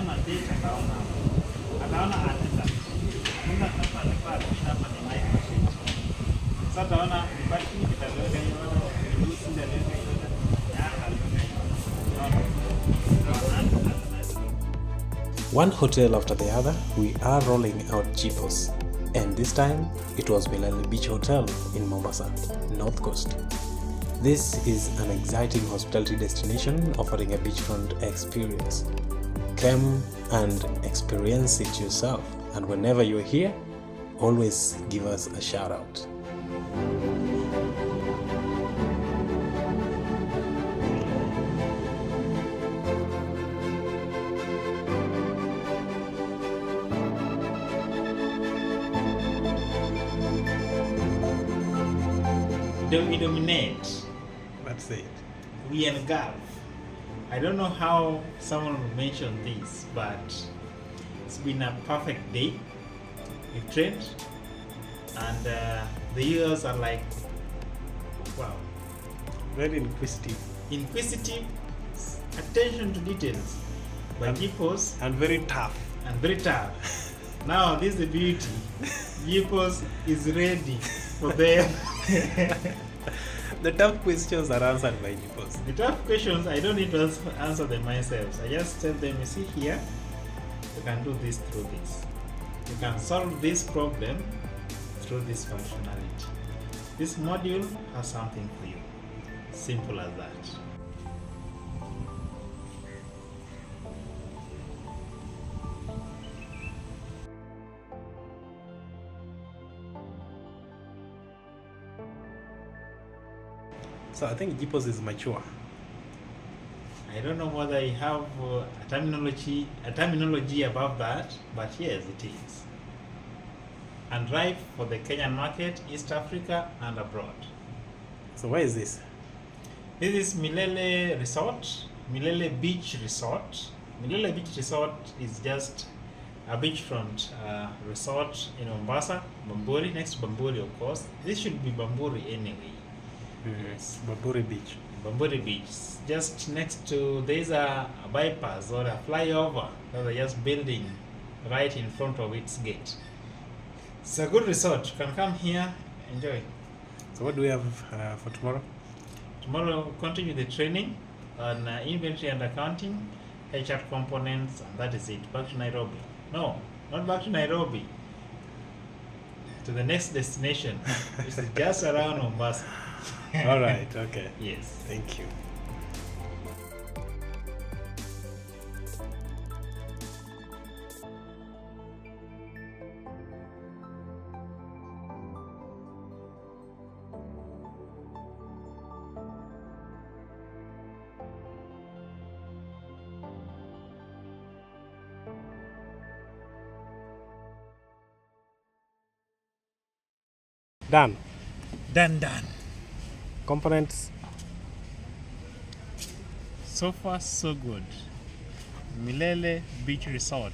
time and date ataona attendant. Attendant hapa alikuwa hapa ni my machine. Sasa ataona department kitaweka hiyo reduce the level. One hotel after the other, we are rolling out JiPOS, and this time it was Milele Beach Hotel in Mombasa, North Coast. This is an exciting hospitality destination offering a beachfront experience. Come and experience it yourself, and whenever you're here, always give us a shout out. We dominate. That's it. We engulf. I don't know how someone will mention this, but it's been a perfect day. We trained, and the users are like, wow. Very inquisitive. Inquisitive, attention to details. By JiPOS. And very tough. And very tough. Now, this is the beauty. JiPOS is ready for them. The tough questions are answered by JiPOS. The tough questions, I don't need to answer them myself. I just tell them, you see here, you can do this through this. You can solve this problem through this functionality. This module has something for you. Simple as that. So I think JiPOS is mature. I don't know whether I have a terminology above that, but yes, it is. And ripe for the Kenyan market, East Africa, and abroad. So where is this? This is Milele Resort, Milele Beach Resort. Milele Beach Resort is just a beachfront resort in Mombasa, Bamburi, next to Bamburi, of course. This should be Bamburi anyway. Yes, Bamburi Beach. Bamburi Beach, just next to, there's a bypass or a flyover that they're just building right in front of its gate. It's a good resort. You can come here, enjoy. So what do we have for tomorrow? Tomorrow we'll continue the training on inventory and accounting, HR components, and that is it. Back to Nairobi. No, not back to Nairobi. To the next destination, which is just around Mombasa. All right, okay. Yes. Thank you. Done. Done. Components. So far, so good. Milele Beach Resort,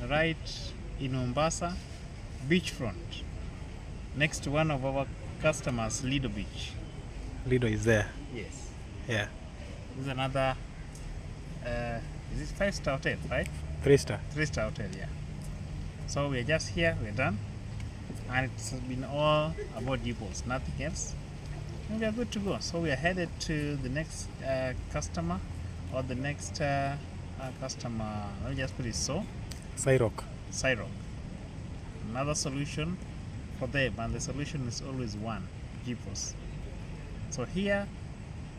right in Mombasa, beachfront, next to one of our customers, Lido Beach. Lido is there. Yes. Yeah. This is another, is this 5-star hotel, right? 3-star. 3-star hotel, yeah. So we're just here, we're done. And it's been all about JiPOS, nothing else. And we are good to go. So we are headed to the next customer, or the next customer, let me just put it so. Cyrock. Another solution for them, and the solution is always one, JiPOS. So here,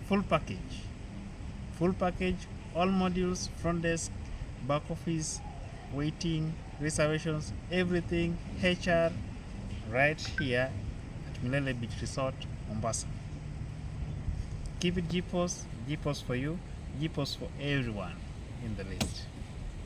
full package, all modules, front desk, back office, waiting, reservations, everything, HR, right here at Milele Beach Resort, Mombasa. Keep it JiPOS for you, JiPOS for everyone in the list.